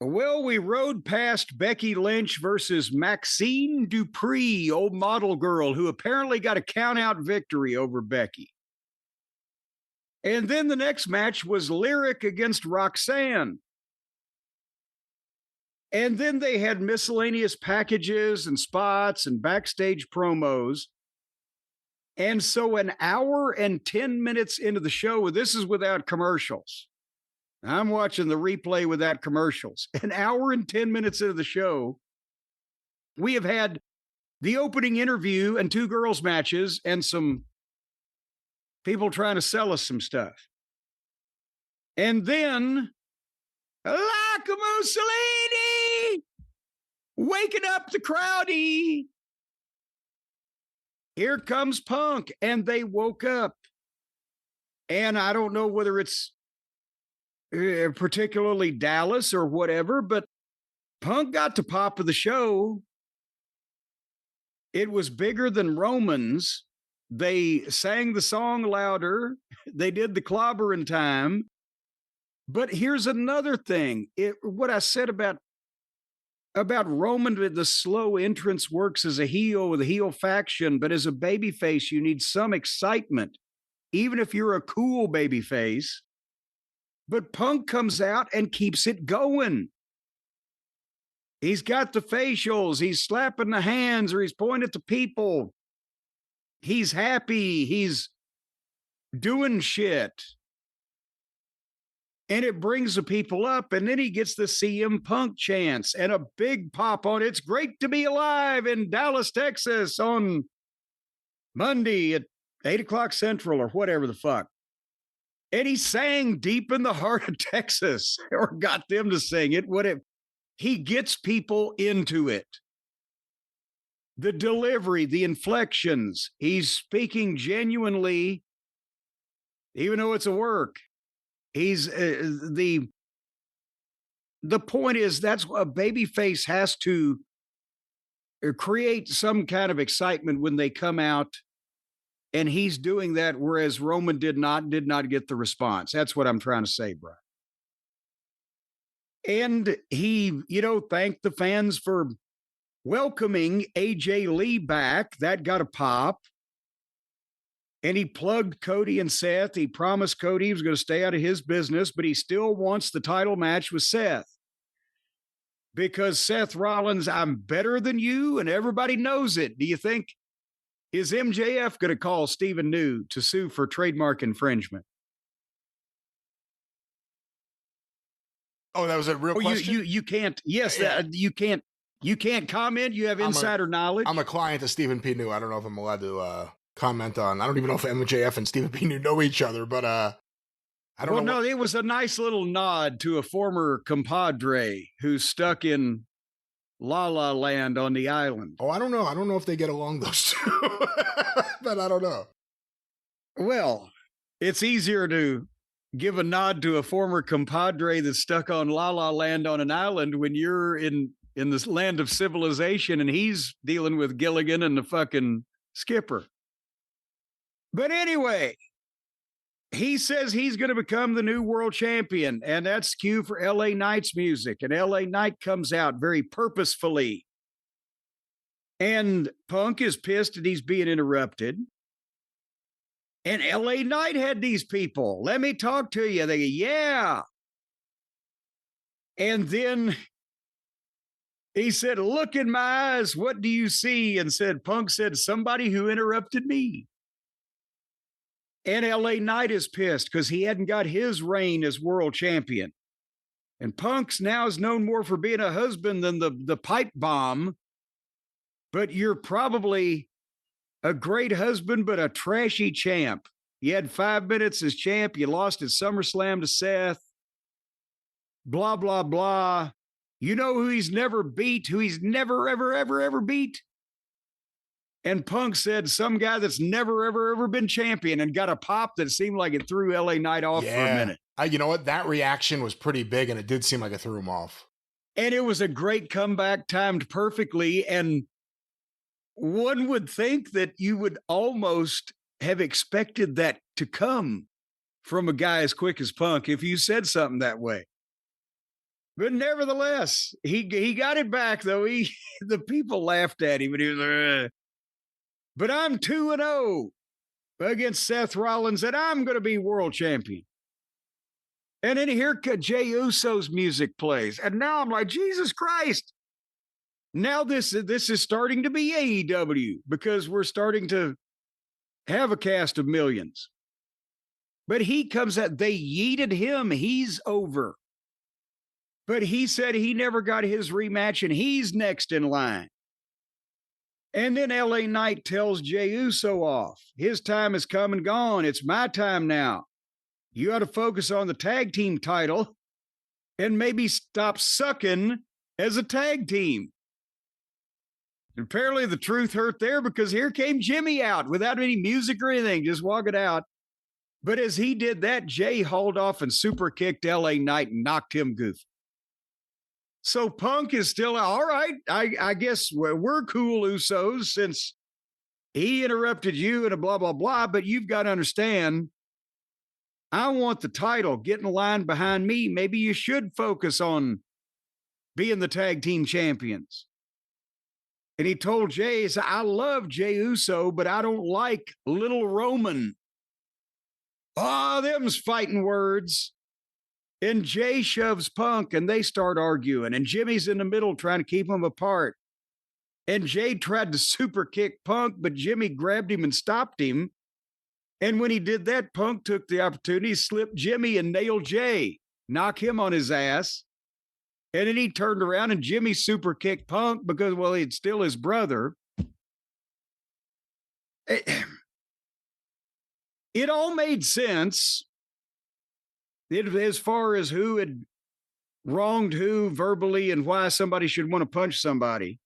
Well, we rode past Becky Lynch versus Maxine Dupree, old model girl who apparently got a count-out victory over Becky. And then the next match was Lyric against Roxanne. And then they had miscellaneous packages and spots and backstage promos. And so an hour and 10 minutes into the show, this is without commercials. I'm watching the replay without commercials. An hour and 10 minutes into the show, we have had the opening interview and two girls matches and some people trying to sell us some stuff. And then, like a Mussolini, waking up the crowdy. Here comes Punk, and they woke up. And I don't know whether it's particularly Dallas or whatever, but Punk got to pop of the show. It was bigger than Roman's. They sang the song louder. They did the clobber in time. But here's another thing. What I said about Roman, the slow entrance works as a heel with a heel faction, but as a babyface, you need some excitement, even if you're a cool babyface. But Punk comes out and keeps it going. He's got the facials. He's slapping the hands or he's pointing at the people. He's happy. He's doing shit. And it brings the people up. And then he gets the CM Punk chants and a big pop on It's Great to Be Alive in Dallas, Texas on Monday at 8 o'clock Central or whatever the fuck. And he sang Deep in the Heart of Texas, or got them to sing it. He gets people into it. The delivery, the inflections, he's speaking genuinely, even though it's a work. He's the point is that's what a babyface has to create some kind of excitement when they come out. And he's doing that, whereas Roman did not get the response. That's what I'm trying to say, Brian. And he, thanked the fans for welcoming AJ Lee back. That got a pop. And he plugged Cody and Seth. He promised Cody he was going to stay out of his business, but he still wants the title match with Seth. Because Seth Rollins, I'm better than you, and everybody knows it. Do you think is MJF going to call Stephen New to sue for trademark infringement? Oh, that was a real question? You can't. Yes, yeah. You can't comment. You have insider knowledge. I'm a client of Stephen P. New. I don't know if I'm allowed to comment on. I don't even know if MJF and Stephen P. New know each other, but I don't know. Well, no, it was a nice little nod to a former compadre who's stuck in La La Land on the island. Oh, I don't know. I don't know if they get along, those two. But I don't know. Well, it's easier to give a nod to a former compadre that's stuck on La La Land on an island when you're in this land of civilization and he's dealing with Gilligan and the fucking skipper. But anyway, he says he's going to become the new world champion, and that's cue for LA Knight's music. And LA Knight comes out very purposefully. And Punk is pissed that he's being interrupted. And LA Knight had these people. Let me talk to you. They go, yeah. And then he said, look in my eyes. What do you see? And Punk said, somebody who interrupted me. And LA Knight is pissed because he hadn't got his reign as world champion. And Punk's now is known more for being a husband than the pipe bomb. But you're probably a great husband, but a trashy champ. You had 5 minutes as champ. You lost at SummerSlam to Seth. Blah, blah, blah. You know who he's never beat, who he's never, ever, ever, ever beat? And Punk said some guy that's never, ever, ever been champion, and got a pop that seemed like it threw LA Knight off for a minute. You know what? That reaction was pretty big, and it did seem like it threw him off. And it was a great comeback, timed perfectly. And one would think that you would almost have expected that to come from a guy as quick as Punk if you said something that way. But nevertheless, he got it back though. The people laughed at him, and he was like, but I'm 2-0 against Seth Rollins, and I'm going to be world champion. And then here Jey Uso's music plays, and now I'm like, Jesus Christ! Now this is starting to be AEW because we're starting to have a cast of millions. But he comes out, they yeeted him, he's over. But he said he never got his rematch and he's next in line. And then LA Knight tells Jey Uso off. His time has come and gone. It's my time now. You ought to focus on the tag team title and maybe stop sucking as a tag team. And apparently the truth hurt there because here came Jimmy out without any music or anything, just walking out. But as he did that, Jay hauled off and super kicked LA Knight and knocked him goofy. So Punk is still, all right, I guess we're cool, Usos, since he interrupted you and a blah, blah, blah. But you've got to understand, I want the title. Get in line behind me. Maybe you should focus on being the tag team champions. And he told Jay, he said, I love Jey Uso, but I don't like Little Roman. Ah, them's fighting words. And Jay shoves Punk, and they start arguing. And Jimmy's in the middle trying to keep them apart. And Jay tried to super kick Punk, but Jimmy grabbed him and stopped him. And when he did that, Punk took the opportunity, slipped Jimmy and nailed Jay, knock him on his ass. And then he turned around and Jimmy super kicked Punk because, well, he's still his brother. It all made sense as far as who had wronged who verbally and why somebody should want to punch somebody.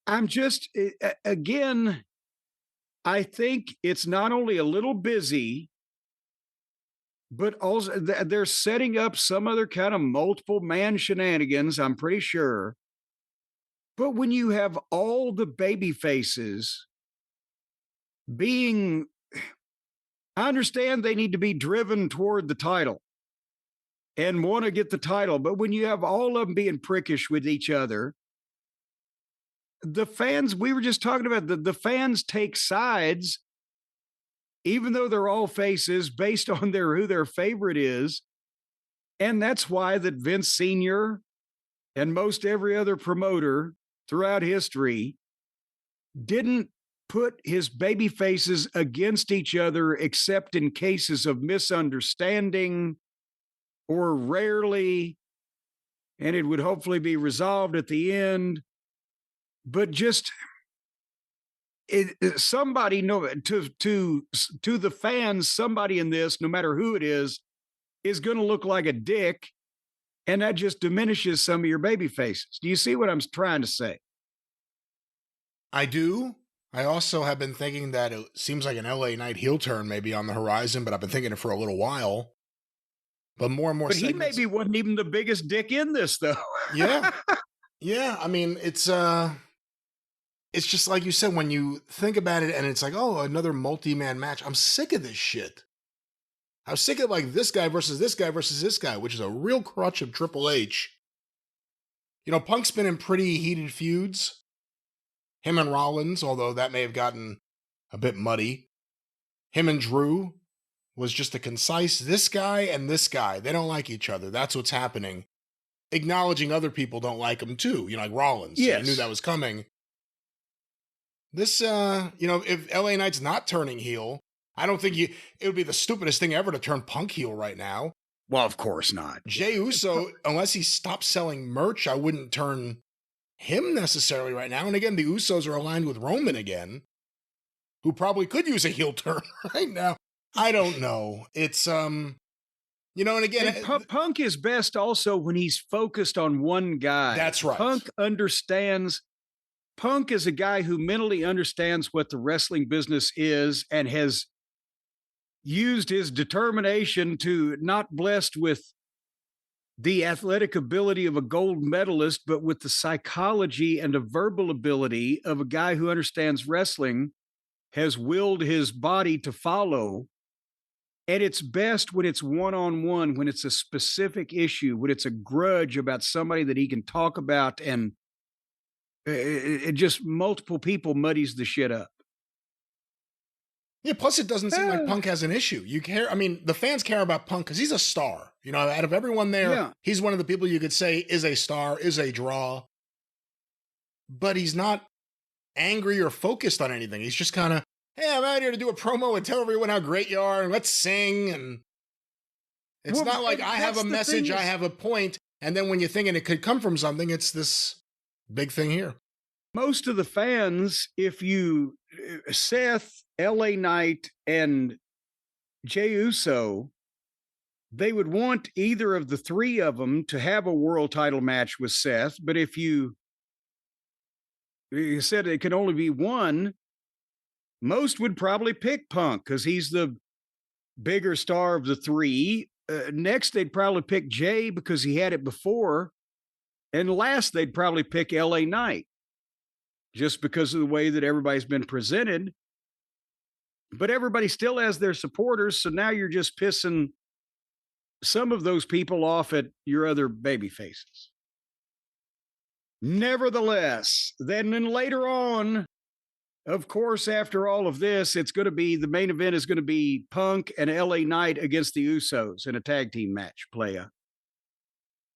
I'm just, again, I think it's not only a little busy, but also they're setting up some other kind of multiple man shenanigans, I'm pretty sure. But when you have all the baby faces being, I understand they need to be driven toward the title and want to get the title. But when you have all of them being prickish with each other, the fans, we were just talking about the fans take sides, even though they're all faces based on who their favorite is. And that's why that Vince Sr. and most every other promoter throughout history didn't put his baby faces against each other except in cases of misunderstanding or rarely, and it would hopefully be resolved at the end. But just somebody to the fans, somebody in this, no matter who it is going to look like a dick, and that just diminishes some of your baby faces. Do you see what I'm trying to say? I do. I also have been thinking that it seems like an LA Knight heel turn may be on the horizon, but I've been thinking it for a little while. But more and more. But segments, he maybe wasn't even the biggest dick in this, though. Yeah, yeah. I mean, it's just like you said, when you think about it and it's like, oh, another multi-man match. I'm sick of this shit. I'm sick of like this guy versus this guy versus this guy, which is a real crutch of Triple H. You know, Punk's been in pretty heated feuds. Him and Rollins, although that may have gotten a bit muddy. Him and Drew was just a concise, this guy and this guy. They don't like each other. That's what's happening. Acknowledging other people don't like him too. You know, like Rollins. Yes. So I knew that was coming. This, if LA Knight's not turning heel, I don't think it would be the stupidest thing ever to turn Punk heel right now. Well, of course not. Jey Uso, unless he stops selling merch, I wouldn't turn him necessarily right now. And again, the Usos are aligned with Roman again, who probably could use a heel turn right now. I don't know. It's, and again, Punk is best also when he's focused on one guy. That's right. Punk is a guy who mentally understands what the wrestling business is and has used his determination to, not blessed with the athletic ability of a gold medalist, but with the psychology and a verbal ability of a guy who understands wrestling, has willed his body to follow. And it's best when it's one-on-one, when it's a specific issue, when it's a grudge about somebody that he can talk about, and it just multiple people muddies the shit up. Yeah, plus it doesn't seem like Punk has an issue. You care. I mean, the fans care about Punk because he's a star. You know, out of everyone there, he's one of the people you could say is a star, is a draw. But he's not angry or focused on anything. He's just kind of, hey, I'm out here to do a promo and tell everyone how great you are, and let's sing. And it's not like I have a message, I have a point, and then when you're thinking it could come from something, it's this big thing here. Most of the fans, if you, Seth, LA Knight, and Jey Uso, they would want either of the three of them to have a world title match with Seth. But if you said it could only be one, most would probably pick Punk because he's the bigger star of the three. Next, they'd probably pick Jey because he had it before. And last, they'd probably pick LA Knight just because of the way that everybody's been presented. But everybody still has their supporters. So now you're just pissing some of those people off at your other baby faces. Nevertheless, then later on, of course, after all of this, it's going to be, the main event is going to be Punk and LA Knight against the Usos in a tag team match, playa.